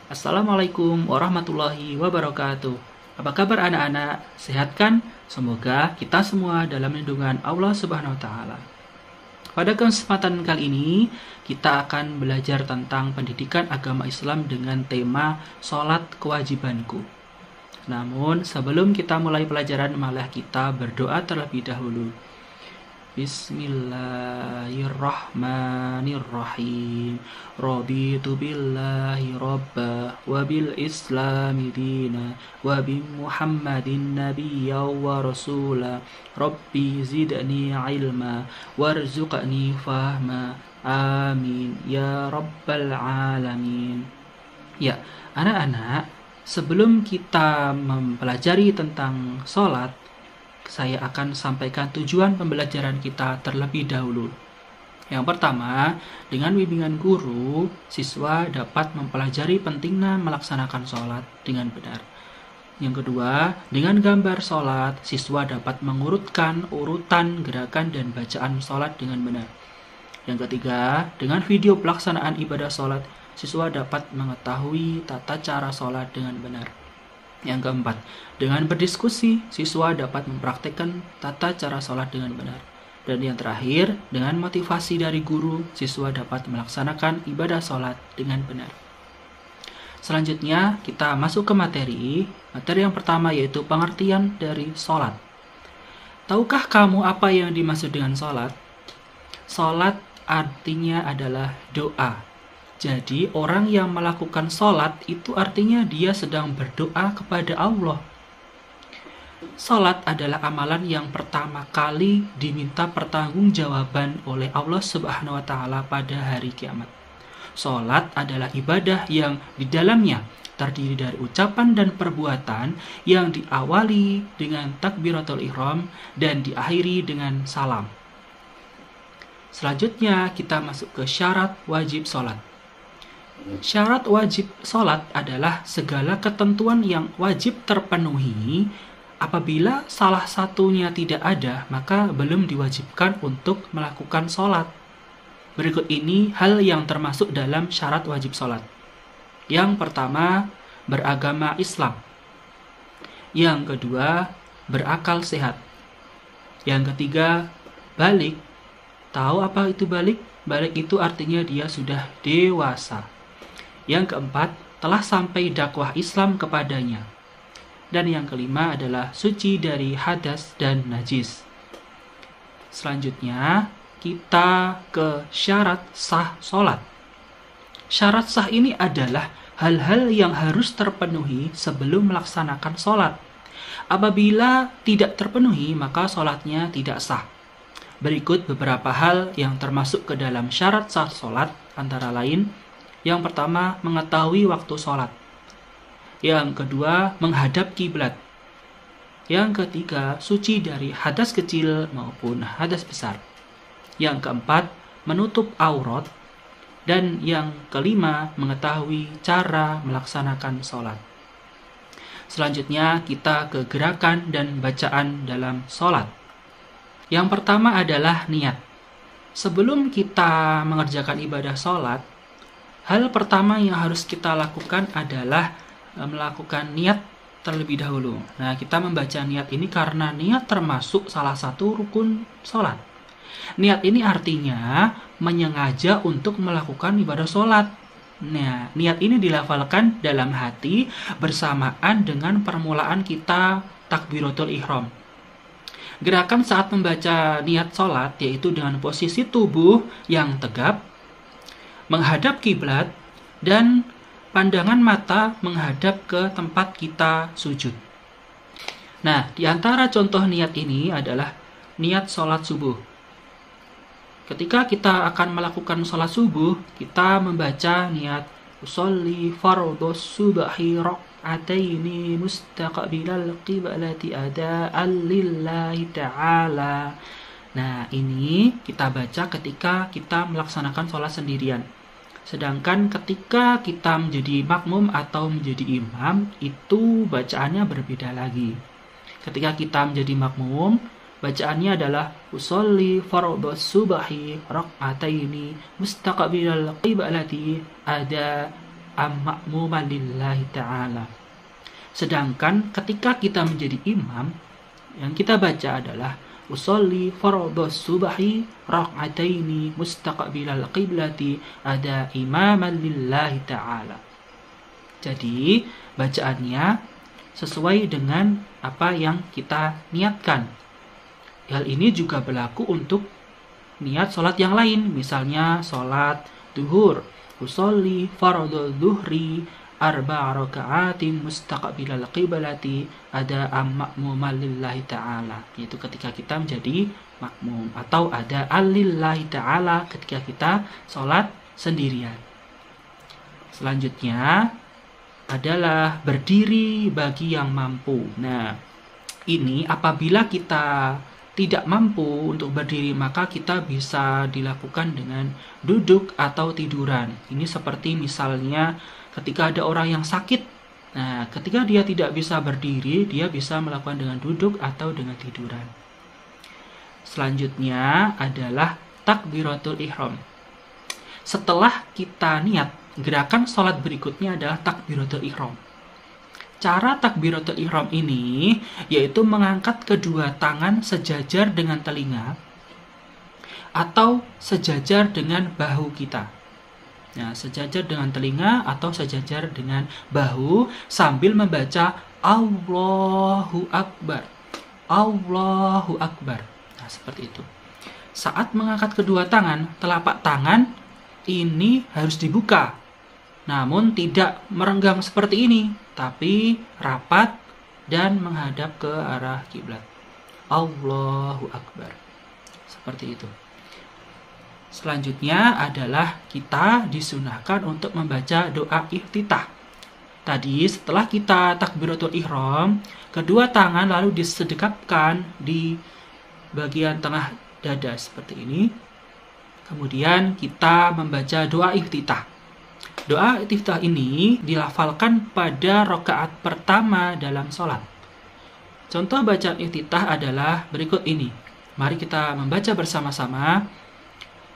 Assalamualaikum warahmatullahi wabarakatuh. Apa kabar anak-anak? Sehat kan? Semoga kita semua dalam lindungan Allah Subhanahu wa taala. Pada kesempatan kali ini, kita akan belajar tentang pendidikan agama Islam dengan tema Salat Kewajibanku. Namun, sebelum kita mulai pelajaran, malah kita berdoa terlebih dahulu. Bismillahirrahmanirrahim. Raditu billahi rabba wa bil islami dina wa bi Muhammadin nabiyya wa rasula. Rabbi zidni ilma warzuqni fahma. Amin ya rabbal alamin. Ya, anak-anak, sebelum kita mempelajari tentang sholat, saya akan sampaikan tujuan pembelajaran kita terlebih dahulu. Yang pertama, dengan bimbingan guru, siswa dapat mempelajari pentingnya melaksanakan sholat dengan benar. Yang kedua, dengan gambar sholat, siswa dapat mengurutkan urutan gerakan dan bacaan sholat dengan benar. Yang ketiga, dengan video pelaksanaan ibadah sholat, siswa dapat mengetahui tata cara sholat dengan benar. Yang keempat, dengan berdiskusi, siswa dapat mempraktikkan tata cara sholat dengan benar. Dan yang terakhir, dengan motivasi dari guru, siswa dapat melaksanakan ibadah sholat dengan benar. Selanjutnya, kita masuk ke materi. Materi yang pertama yaitu pengertian dari sholat. Tahukah kamu apa yang dimaksud dengan sholat? Sholat artinya adalah doa. Jadi orang yang melakukan sholat itu artinya dia sedang berdoa kepada Allah. Sholat adalah amalan yang pertama kali diminta pertanggungjawaban oleh Allah Subhanahu wa taala pada hari kiamat. Sholat adalah ibadah yang di dalamnya terdiri dari ucapan dan perbuatan yang diawali dengan takbiratul ihram dan diakhiri dengan salam. Selanjutnya kita masuk ke syarat wajib sholat. Syarat wajib sholat adalah segala ketentuan yang wajib terpenuhi. Apabila salah satunya tidak ada, maka belum diwajibkan untuk melakukan sholat. Berikut ini hal yang termasuk dalam syarat wajib sholat. Yang pertama, beragama Islam. Yang kedua, berakal sehat. Yang ketiga, balik. Tahu apa itu balik? Balik itu artinya dia sudah dewasa. Yang keempat, telah sampai dakwah Islam kepadanya. Dan yang kelima adalah suci dari hadas dan najis. Selanjutnya, kita ke syarat sah sholat. Syarat sah ini adalah hal-hal yang harus terpenuhi sebelum melaksanakan sholat. Apabila tidak terpenuhi, maka sholatnya tidak sah. Berikut beberapa hal yang termasuk ke dalam syarat sah sholat, antara lain, yang pertama, mengetahui waktu sholat. Yang kedua, menghadap kiblat. Yang ketiga, suci dari hadas kecil maupun hadas besar. Yang keempat, menutup aurat. Dan yang kelima, mengetahui cara melaksanakan sholat. Selanjutnya, kita ke gerakan dan bacaan dalam sholat. Yang pertama adalah niat. Sebelum kita mengerjakan ibadah sholat, hal pertama yang harus kita lakukan adalah melakukan niat terlebih dahulu. Nah, kita membaca niat ini karena niat termasuk salah satu rukun sholat. Niat ini artinya menyengaja untuk melakukan ibadah sholat. Nah, niat ini dilafalkan dalam hati bersamaan dengan permulaan kita takbiratul ihram. Gerakan saat membaca niat sholat yaitu dengan posisi tubuh yang tegap, menghadap kiblat, dan pandangan mata menghadap ke tempat kita sujud. Nah, di antara contoh niat ini adalah niat sholat subuh. Ketika kita akan melakukan sholat subuh, kita membaca niat usolli fardhus subhi rak'ataini mustaqbilal qiblati ada'an lillahi ta'ala. Nah, ini kita baca ketika kita melaksanakan sholat sendirian. Sedangkan ketika kita menjadi makmum atau menjadi imam, itu bacaannya berbeda lagi. Ketika kita menjadi makmum, bacaannya adalah usolli fardhus subhi rak'ataini mustaqbilal qiblati ada ma'muman lillahi ta'ala. Sedangkan ketika kita menjadi imam, yang kita baca adalah usolli fardhu subhi rak'ataini mustaqbilal qiblati ada imaman lillahi ta'ala. Jadi bacaannya sesuai dengan apa yang kita niatkan. Hal ini juga berlaku untuk niat sholat yang lain, misalnya sholat duhur, usolli fardhu duhri arba'a raka'atin mustaqbilal qiblati ada ma'muman lillahi ta'ala, yaitu ketika kita menjadi makmum, atau ada lillahi ta'ala ketika kita sholat sendirian. Selanjutnya adalah berdiri bagi yang mampu. Nah, ini apabila kita tidak mampu untuk berdiri, maka kita bisa dilakukan dengan duduk atau tiduran. Ini seperti misalnya ketika ada orang yang sakit. Nah, ketika dia tidak bisa berdiri, dia bisa melakukan dengan duduk atau dengan tiduran. Selanjutnya adalah takbiratul ihram. Setelah kita niat, gerakan sholat berikutnya adalah takbiratul ihram. Cara takbiratul ihram ini yaitu mengangkat kedua tangan sejajar dengan telinga atau sejajar dengan bahu kita. Nah, sejajar dengan telinga atau sejajar dengan bahu sambil membaca Allahu Akbar. Allahu Akbar. Nah, seperti itu. Saat mengangkat kedua tangan, telapak tangan ini harus dibuka. Namun tidak merenggang seperti ini, tapi rapat dan menghadap ke arah kiblat. Allahu Akbar. Seperti itu. Selanjutnya adalah kita disunahkan untuk membaca doa iftitah. Tadi setelah kita takbiratul ihram, kedua tangan lalu disedekapkan di bagian tengah dada seperti ini. Kemudian kita membaca doa iftitah. Doa iftitah ini dilafalkan pada rakaat pertama dalam sholat. Contoh bacaan iftitah adalah berikut ini. Mari kita membaca bersama-sama.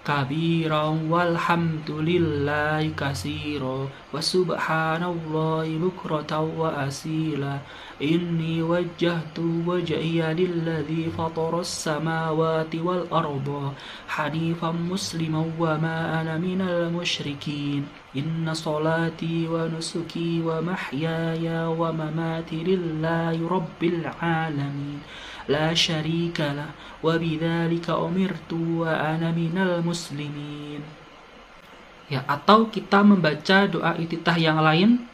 Kabiran walhamdulillahi kasiro wa subhanallahi bukratan wa asila inni wajjahtu wajhiya lilladzi fataras samawati wal arda hanifan musliman wa ma ana minal musyrikin inna salati wa nusuki wa mahyaya wa mamati lillahi rabbil alamin la syarika lah wa bidzalika umirtu wa ana minal muslimin. Ya, atau kita membaca doa iftitah yang lain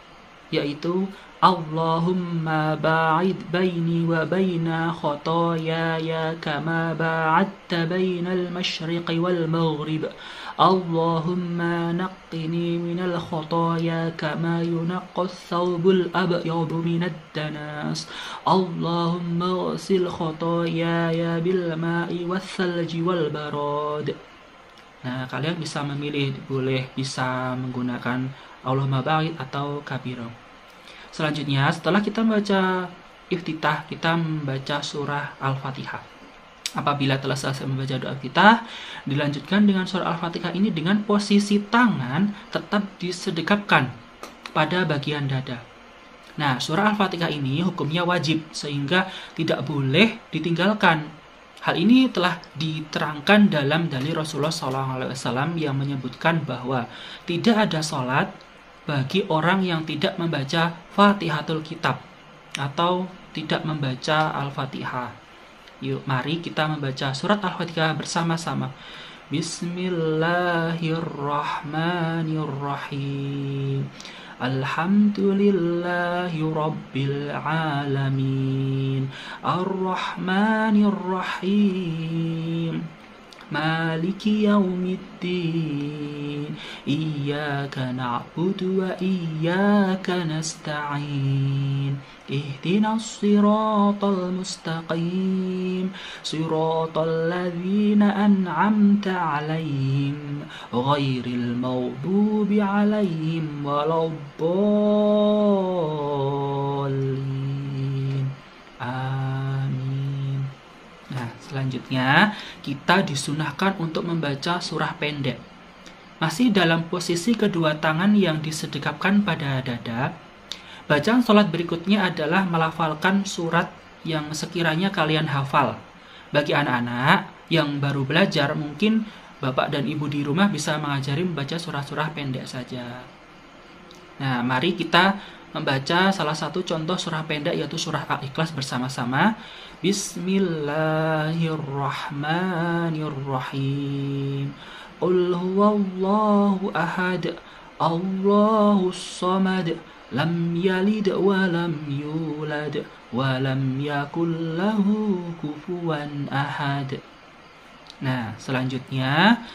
yaitu Allahumma ba'id baini wa baina khotoyaya kama ba'adta bainal masyriqi wal maghrib. Allahumma naqqini minal khotoya kama yunaqqas thawbul abyadu minad danas. Allahumma ghsil khotoyaya bil ma'i was salji wal barad. Nah, kalian bisa memilih, bisa menggunakan Allahumma ba'id atau kabiro. Selanjutnya, setelah kita membaca iftitah, kita membaca surah Al-Fatihah. Apabila telah selesai membaca doa iftitah, dilanjutkan dengan surah Al-Fatihah ini dengan posisi tangan tetap disedekapkan pada bagian dada. Nah, surah Al-Fatihah ini hukumnya wajib, sehingga tidak boleh ditinggalkan. Hal ini telah diterangkan dalam dalil Rasulullah SAW yang menyebutkan bahwa tidak ada sholat bagi orang yang tidak membaca Fatihatul Kitab atau tidak membaca Al-Fatihah. Yuk, mari kita membaca surat Al-Fatihah bersama-sama. Bismillahirrahmanirrahim. Alhamdulillahi Rabbil Alamin. Ar-Rahmanir-Rahim. Maliki yaumiddin. Iyyaka na'budu wa iyyaka nasta'in. Ihdinas siratal mustaqim. Siratal ladzina an'amta 'alaihim ghairil maghdubi 'alaihim waladdallin. Amin. Nah, selanjutnya kita disunahkan untuk membaca surah pendek. masih dalam posisi kedua tangan yang disedekapkan pada dada, bacaan sholat berikutnya adalah melafalkan surat yang sekiranya kalian hafal. Bagi anak-anak yang baru belajar, mungkin bapak dan ibu di rumah bisa mengajari membaca surah-surah pendek saja. Nah, mari kita membaca salah satu contoh surah pendek, yaitu surah Al-Ikhlas bersama-sama. Bismillahirrahmanirrahim. Qul huwallahu ahad, Allahus samad, lam yalid wa lam yulad, wa lam yakul lahu kufuwan ahad. Nah, selanjutnya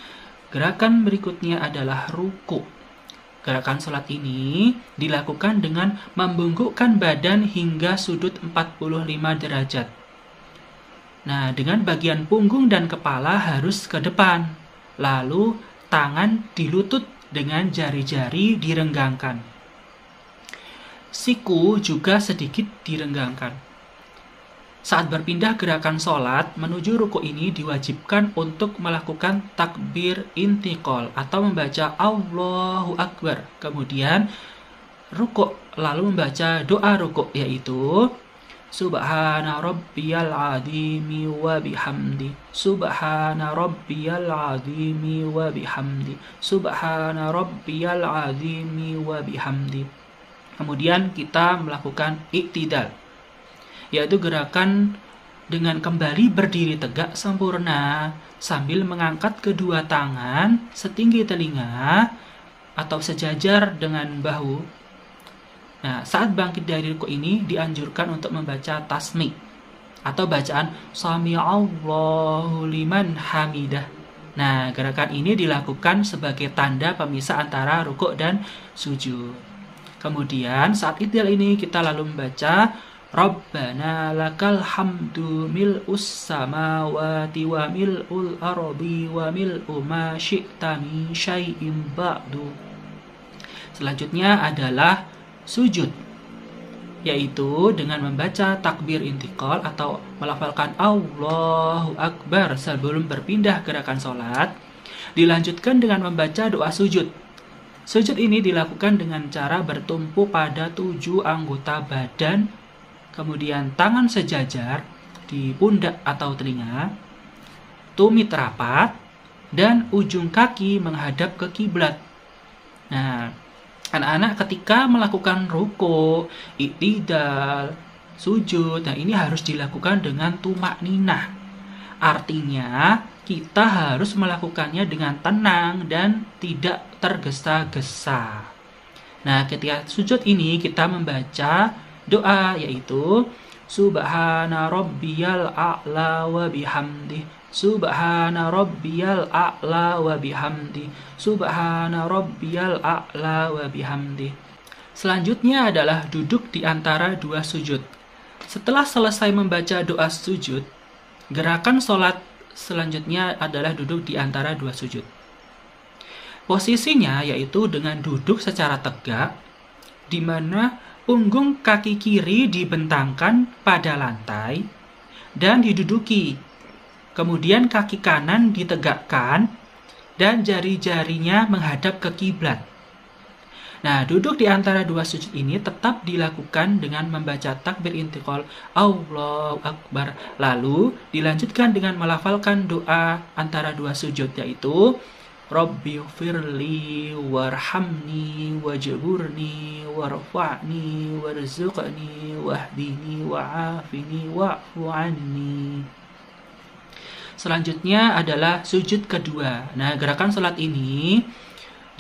gerakan berikutnya adalah ruku. Gerakan sholat ini dilakukan dengan membungkukkan badan hingga sudut 45 derajat. Nah, dengan bagian punggung dan kepala harus ke depan. Lalu tangan di lutut dengan jari-jari direnggangkan. Siku juga sedikit direnggangkan. Saat berpindah gerakan sholat menuju ruku ini diwajibkan untuk melakukan takbir intiqal atau membaca Allahu Akbar. Kemudian ruku, lalu membaca doa ruku, yaitu Subhana rabbiyal azimi wa bihamdi, Subhana rabbiyal azimi wa bihamdi, Subhana rabbiyal azimi wa bihamdi. Kemudian kita melakukan iktidal, yaitu gerakan dengan kembali berdiri tegak sempurna sambil mengangkat kedua tangan setinggi telinga atau sejajar dengan bahu. Nah, saat bangkit dari ruku ini dianjurkan untuk membaca tasmi atau bacaan Sami Allahu liman hamidah. Nah, gerakan ini dilakukan sebagai tanda pemisah antara ruku dan sujud. Kemudian saat iktidal ini kita lalu membaca Rabbana lakal hamdu mil'us samawati wa mil'ul ardi wa mil'u ma syi'ta min syai'in ba'du. Selanjutnya adalah sujud, yaitu dengan membaca takbir intiqal atau melafalkan Allahu Akbar sebelum berpindah gerakan sholat. Dilanjutkan dengan membaca doa sujud. Sujud ini dilakukan dengan cara bertumpu pada 7 anggota badan, kemudian tangan sejajar di pundak atau telinga, tumit rapat, dan ujung kaki menghadap ke kiblat. Nah, anak-anak ketika melakukan ruku, iktidal, sujud, nah ini harus dilakukan dengan tumakninah. Artinya, kita harus melakukannya dengan tenang dan tidak tergesa-gesa. Nah, ketika sujud ini kita membaca doa, yaitu Subhana rabbiyal a'la wa bihamdi, Subhana rabbiyal a'la wa bihamdi, Subhana rabbiyal a'la wa bihamdi. Selanjutnya adalah duduk di antara 2 sujud. Setelah selesai membaca doa sujud, gerakan sholat selanjutnya adalah duduk di antara 2 sujud. Posisinya yaitu dengan duduk secara tegak, di mana punggung kaki kiri dibentangkan pada lantai dan diduduki. Kemudian kaki kanan ditegakkan dan jari-jarinya menghadap ke kiblat. Nah, duduk di antara 2 sujud ini tetap dilakukan dengan membaca takbir intiqal Allahu Akbar. Lalu dilanjutkan dengan melafalkan doa antara 2 sujud, yaitu Rabbighfirli warhamni wajburni warfa'ni warzuqni wahdini wa'afini wa'fu anni. Selanjutnya adalah sujud kedua. Nah, gerakan salat ini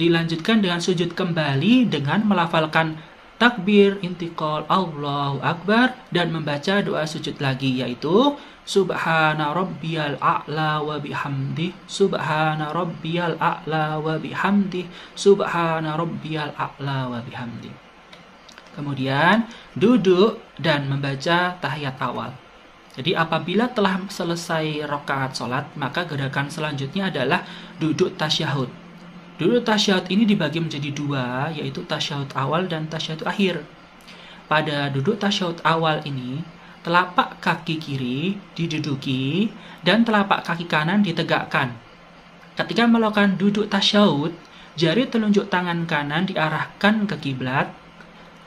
dilanjutkan dengan sujud kembali dengan melafalkan takbir intiqal Allahu Akbar dan membaca doa sujud lagi, yaitu Subhana rabbiyal a'la wa bihamdi, Subhana rabbiyal a'la wa bihamdi, Subhana rabbiyal a'la wa bihamdi. Kemudian duduk dan membaca tahiyat awal. Jadi apabila telah selesai rakaat sholat, maka gerakan selanjutnya adalah duduk tasyahud. Duduk tasyahud ini dibagi menjadi 2, yaitu tasyahud awal dan tasyahud akhir. Pada duduk tasyahud awal ini, telapak kaki kiri diduduki dan telapak kaki kanan ditegakkan. Ketika melakukan duduk tasyahud, Jari telunjuk tangan kanan diarahkan ke kiblat,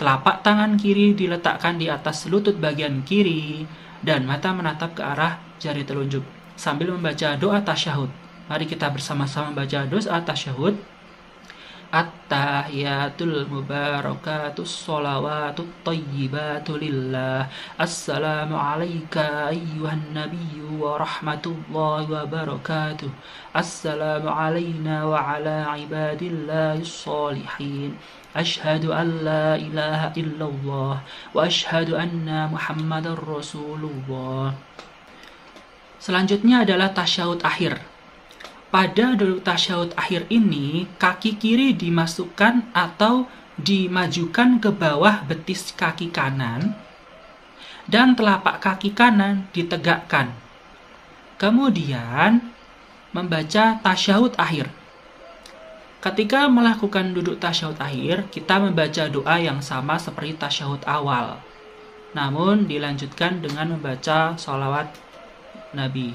telapak tangan kiri diletakkan di atas lutut bagian kiri, dan mata menatap ke arah jari telunjuk sambil membaca doa tasyahud. Mari kita bersama-sama membaca doa tasyahud. At-tahiyatul mubarakatus sholawatut thayyibatu lillah. Assalamu alayka ayyuhan nabiyyu wa rahmatullahi wa barakatuh. Assalamu alayna wa ala ibadillahis sholihin. Ashhadu an la ilaha illallah wa ashhadu anna Muhammadar Rasulullah. Selanjutnya adalah tasyahud akhir. Pada duduk tasyahud akhir ini, kaki kiri dimasukkan atau dimajukan ke bawah betis kaki kanan dan telapak kaki kanan ditegakkan. Kemudian membaca tasyahud akhir. Ketika melakukan duduk tasyahud akhir, kita membaca doa yang sama seperti tasyahud awal. Namun dilanjutkan dengan membaca sholawat Nabi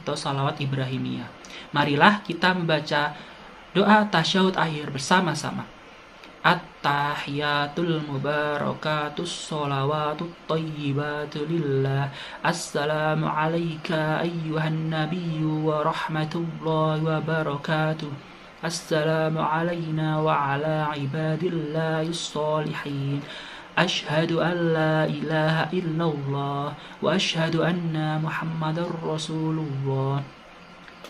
atau sholawat Ibrahimiyah. Marilah kita membaca doa tasyahud akhir bersama-sama. At-tahiyatul mubarakatus sholawatut thayyibatu lillah. Assalamu alayka ayyuhan nabiyyu wa rahmatullahi wa barakatuh. Assalamu alayna wa ala ibadillahis sholihin. Ashhadu an la ilaha illallah wa ashhadu anna Muhammadar Rasulullah.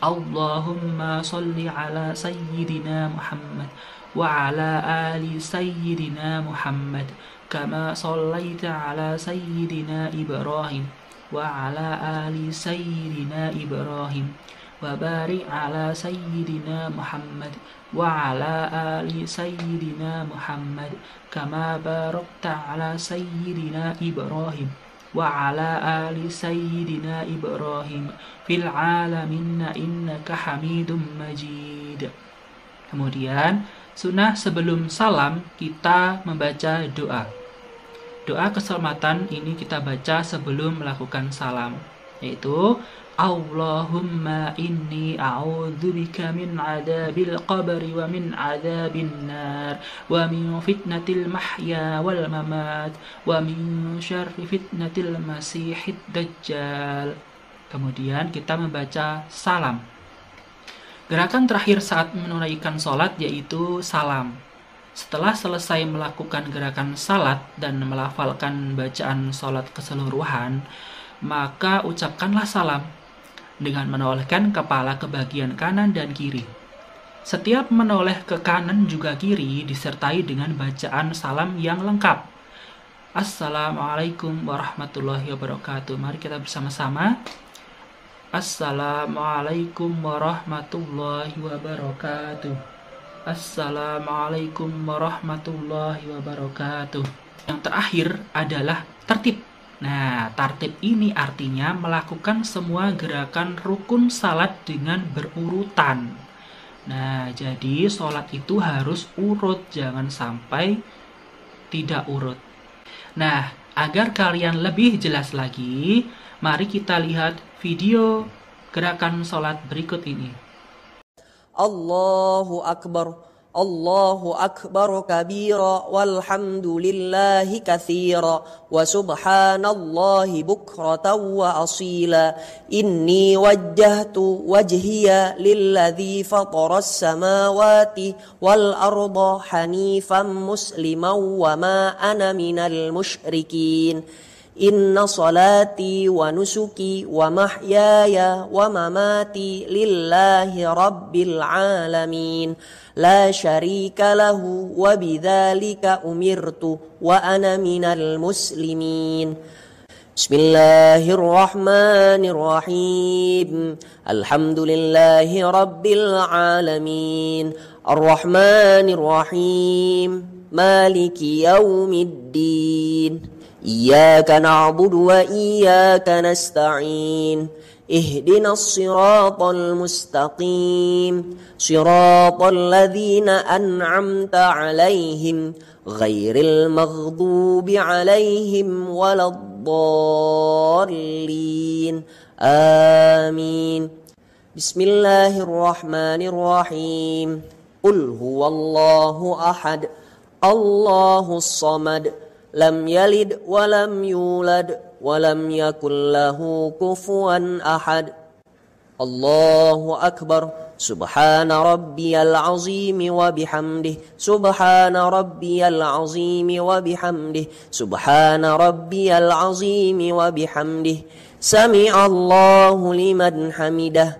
Allahumma salli ala sayyidina Muhammad wa ala ali sayyidina Muhammad kama sallaita ala sayyidina Ibrahim wa ala ali sayyidina Ibrahim wa barik ala sayyidina Muhammad wa ala ali sayyidina Muhammad kama barakta ala sayyidina Ibrahim wa ala ali sayyidina Ibrahim fil alamin innaka Hamidum Majid. Kemudian sunnah sebelum salam kita membaca doa. Doa keselamatan ini kita baca sebelum melakukan salam, yaitu Allahumma inni a'udzubika min adabil qabri wa min adabin nar wa min fitnatil mahya wal mamat wa min syarri fitnatil masihid dajjal. Kemudian kita membaca salam. Gerakan terakhir saat menunaikan sholat yaitu salam. Setelah selesai melakukan gerakan salat dan melafalkan bacaan sholat keseluruhan, maka ucapkanlah salam dengan menolehkan kepala ke bagian kanan dan kiri. Setiap menoleh ke kanan juga kiri disertai dengan bacaan salam yang lengkap. Assalamualaikum warahmatullahi wabarakatuh. Mari kita bersama-sama. Assalamualaikum warahmatullahi wabarakatuh. Assalamualaikum warahmatullahi wabarakatuh. Yang terakhir adalah tertib. Nah, tartib ini artinya melakukan semua gerakan rukun salat dengan berurutan. Nah, jadi sholat itu harus urut, jangan sampai tidak urut. Nah, agar kalian lebih jelas lagi, mari kita lihat video gerakan sholat berikut ini. Allahu Akbar. Allahu akbar kabira walhamdulillahi katsira wa subhanallahi bukratan wa asila. Inni wajjahtu wajhiya lilladzi fataras samawati wal arda hanifan musliman wa ma ana minal musyrikin. Inna salati wa nusuki wa mahyaya wa mamati lillahi rabbil alamin. La syarika lahu wa bidzalika umirtu wa ana minal muslimin. Bismillahirrahmanirrahim. Alhamdulillahi rabbil alamin. Arrahmanirrahim. Maliki yaumiddin. Iyyaka na'budu wa iyyaka nasta'in. Ihdinas siratal mustaqim. Siratal ladzina an'amta 'alaihim ghairil maghdubi 'alaihim waladdallin. Amin. Bismillahirrahmanirrahim. قل هو الله أحد الله الصمد لم يلد ولم يولد ولم يكن له كفوا أحد الله أكبر سبحان ربي العظيم وبحمده سبحان ربي العظيم وبحمده سبحان ربي العظيم وبحمده سمع الله لمن حمده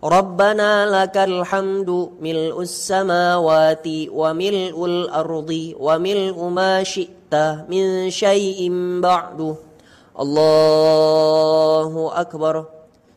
ربنا لك الحمد ملء السماوات وملء الأرض وملء ما شئت من شيء بعد الله أكبر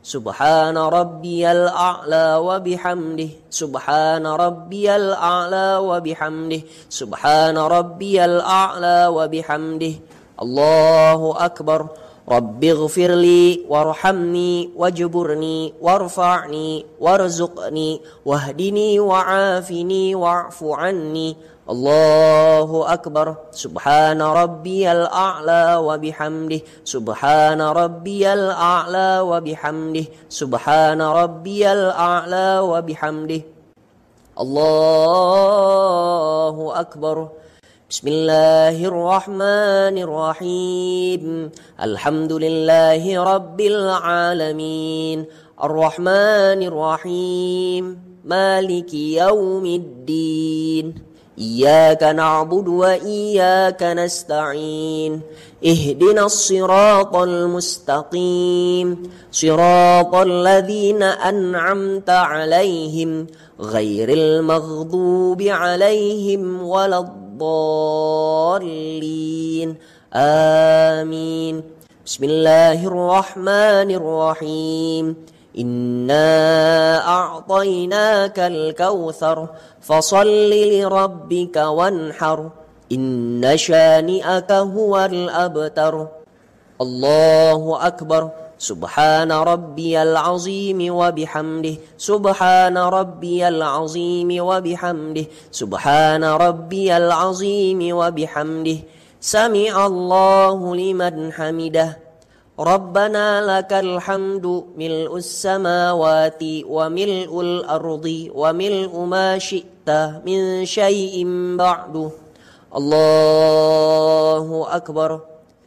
سبحان ربي الأعلى وبحمده سبحان ربي الأعلى وبحمده سبحان ربي الأعلى وبحمده الله أكبر رب اغفر لي وارحمني واجبرني وارفعني وارزقني واهدني وعافني واعف عني الله أكبر سبحان ربي الأعلى وبحمده سبحان ربي الأعلى وبحمده سبحان ربي الأعلى وبحمده الله أكبر بسم الله الرحمن الرحيم الحمد لله رب العالمين الرحمن الرحيم مالك يوم الدين إياك نعبد وإياك نستعين اهدنا الصراط المستقيم صراط الذين أنعمت عليهم غير المغضوب عليهم ولا الضالين آمين بسم الله الرحمن الرحيم إنا أعطيناك الكوثر فصل لربك وانحر إن شانئك هو الأبتر الله أكبر سبحان ربي العظيم وبحمده سبحان ربي العظيم وبحمده سبحان ربي العظيم وبحمده سمع الله لمن حمده ربنا لك الحمد ملء السماوات وملء الأرض وملء ما شئت من شيء بعد الله أكبر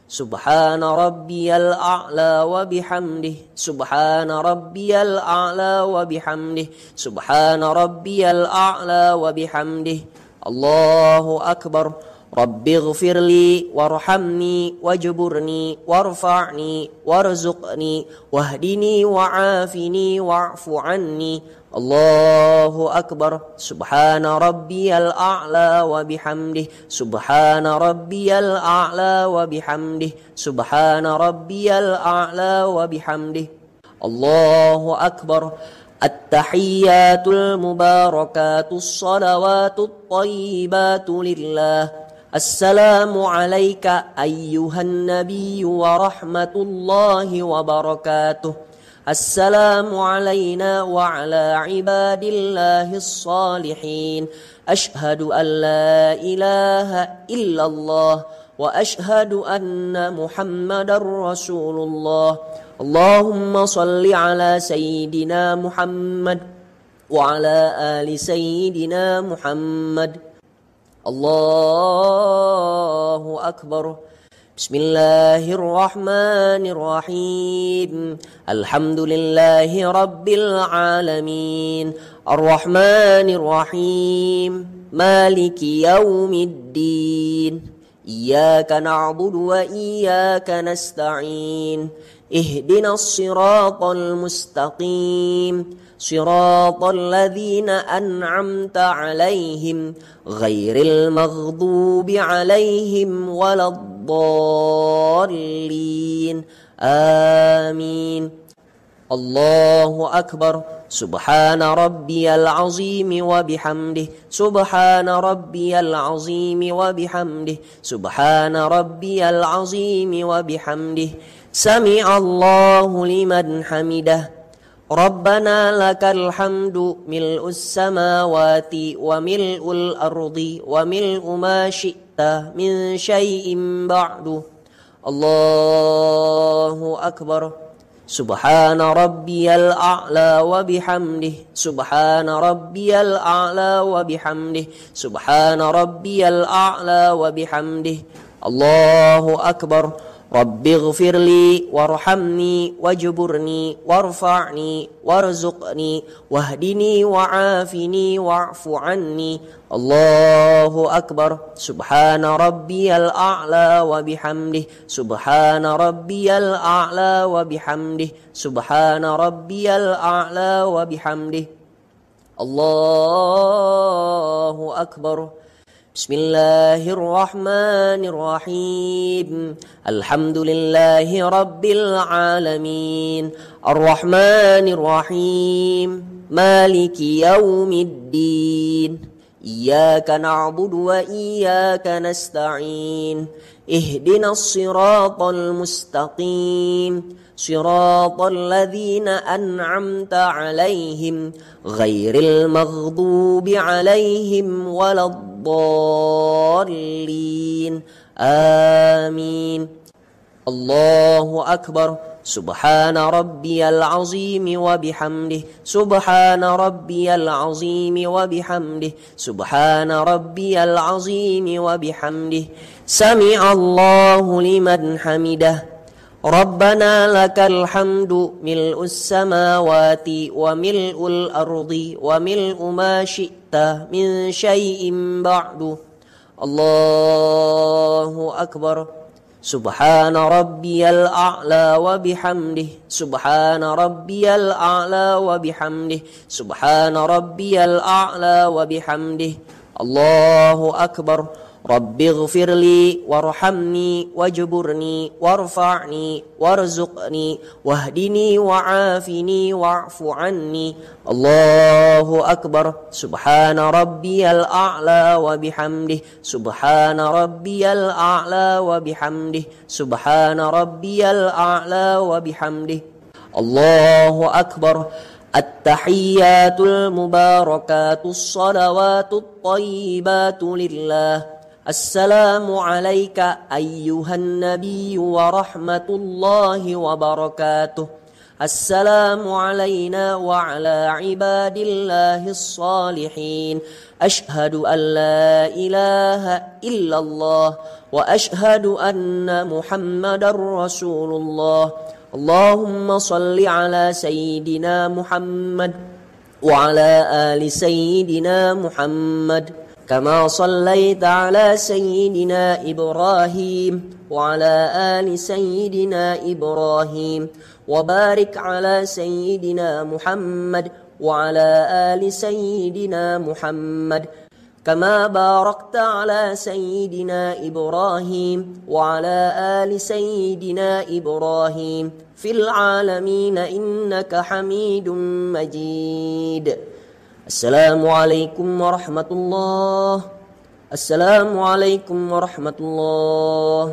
سبحان ربي الأعلى وبحمده سبحان ربي الأعلى وبحمده سبحان ربي الأعلى وبحمده الله أكبر رب اغفر لي وارحمني واجبرني وارفعني وارزقني واهدني وعافني واعف عني الله أكبر سبحان ربي الأعلى وبحمده سبحان ربي الأعلى وبحمده سبحان ربي الأعلى وبحمده الله أكبر التحيات المباركات الصلوات الطيبات لله السلام عليك أيها النبي ورحمة الله وبركاته السلام علينا وعلى عباد الله الصالحين أشهد أن لا إله إلا الله وأشهد أن محمدا رسول الله اللهم صل على سيدنا محمد وعلى آل سيدنا محمد الله أكبر بسم الله الرحمن الرحيم الحمد لله رب العالمين الرحمن الرحيم مالك يوم الدين إياك نعبد وإياك نستعين اهدنا الصراط المستقيم صراط الذين أنعمت عليهم غير المغضوب عليهم ولا الضالين آمين الله أكبر سبحان ربي العظيم وبحمده سبحان ربي العظيم وبحمده سبحان ربي العظيم وبحمده سمع الله لمن حمده ربنا لك الحمد ملء السماوات وملء الأرض وملء ما شئت من شيء بعد الله أكبر سبحان ربي الأعلى وبحمده سبحان ربي الأعلى وبحمده سبحان ربي الأعلى وبحمده الله أكبر رب اغفر لي وارحمني واجبرني وارفعني وارزقني واهدني وعافني واعف عني الله أكبر سبحان ربي الأعلى وبحمده سبحان ربي الأعلى وبحمده سبحان ربي الأعلى وبحمده الله أكبر بسم الله الرحمن الرحيم الحمد لله رب العالمين الرحمن الرحيم مالك يوم الدين إياك نعبد وإياك نستعين اهدنا الصراط المستقيم صراط الذين أنعمت عليهم غير المغضوب عليهم ولا الضالين آمين الله أكبر سبحان ربي العظيم وبحمده سبحان ربي العظيم وبحمده سبحان ربي العظيم وبحمده سمع الله لمن حمده ربنا لك الحمد ملء السماوات وملء الأرض وملء ما شئت من شيء بعد الله أكبر سبحان ربي الأعلى وبحمده سبحان ربي الأعلى وبحمده سبحان ربي الأعلى وبحمده الله أكبر رب اغفر لي وارحمني واجبرني وارفعني وارزقني واهدني وعافني واعف عني الله أكبر سبحان ربي الأعلى وبحمده سبحان ربي الأعلى وبحمده سبحان ربي الأعلى وبحمده الله أكبر التحيات المباركات الصلوات الطيبات لله السلام عليك أيها النبي ورحمة الله وبركاته السلام علينا وعلى عباد الله الصالحين أشهد أن لا إله إلا الله وأشهد أن محمد رسول الله اللهم صل على سيدنا محمد وعلى آل سيدنا محمد كما صليت على سيدنا إبراهيم وعلى آل سيدنا إبراهيم وبارك على سيدنا محمد وعلى آل سيدنا محمد كما باركت على سيدنا إبراهيم وعلى آل سيدنا إبراهيم في العالمين إنك حميد مجيد السلام عليكم ورحمة الله السلام عليكم ورحمة الله.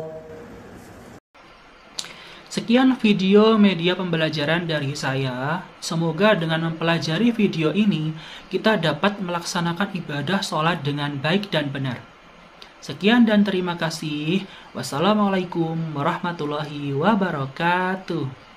Sekian video media pembelajaran dari saya. Semoga dengan mempelajari video ini, kita dapat melaksanakan ibadah sholat dengan baik dan benar. Sekian dan terima kasih. Wassalamualaikum warahmatullahi wabarakatuh.